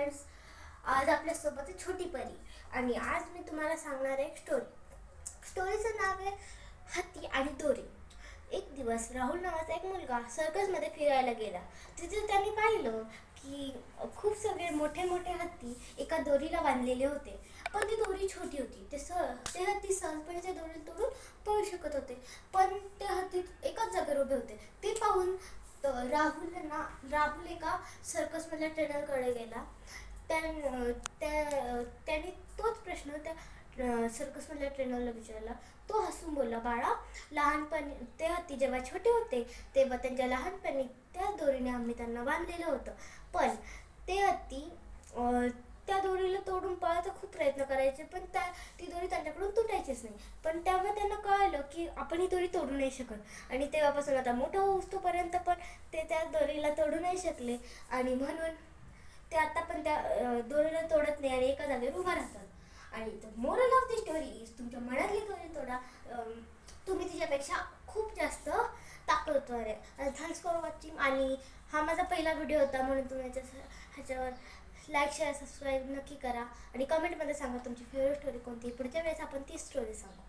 Friends, आज आपल्यासोबत आहे छोटी परी आणि आज मी तुम्हाला सांगणार आहे एक स्टोरीचं नाव आहे हत्ती आणि दोरी. एक दिवस राहुल नावाचा एक मुलगा सर्कसमध्ये फिरायला गेला. तिथे त्यांनी पाहिलं की खूप सगळे मोठे मोठे हत्ती एका दोरीला बांधलेले होते, पण ती दोरी छोटी होती. ते हत्ती सहजपणे त्या दोरीला तोडून पळू शकत होते, पण ते हत्ती एकाच जागेवर उभे होते. ते पाहून राहुल एका सर्कसमधल्या ट्रेनरकडे गेला. त्याने तोच प्रश्न त्या सर्कसमधल्या ट्रेनरला विचारला. तो हसून बोलला, बाळा, लहानपणी ते हत्ती जेव्हा छोटे होते तेव्हा त्यांच्या लहानपणी त्या दोरीने आम्ही त्यांना बांधलेलं होतं, पण ते हत्ती त्या दोरीला तोडून पळायचा खूप प्रयत्न करायचे, पण ती दोरी त्यांच्याकडून तुटायचीच नाही. पण तेव्हा त्यांना कळलं की आपण ही दोरी तोडू नाही शकत, आणि तेव्हापासून आता मोठं होऊस्तोपर्यंत पण ते त्या दोरीला तोडू नाही शकले, आणि म्हणून ते आता पण त्या दोरीला तोडत नाही आणि एका जागेवर उभा राहतात. आणि moral of the story is, तुमच्या मनातली दोरी तोडा, तुम्ही तिच्यापेक्षा खूप जास्त ताकदवर आहे. आणि थँक्स फॉर वॉचिंग. आणि हा माझा पहिला व्हिडिओ होता, म्हणून तुम्ही ह्याच्यावर लाईक, शेअर, सबस्क्राईब नक्की करा आणि कमेंटमध्ये सांगा तुमची फेवरेट स्टोरी कोणती. पुढच्या वेळेस आपण ती स्टोरी सांगू.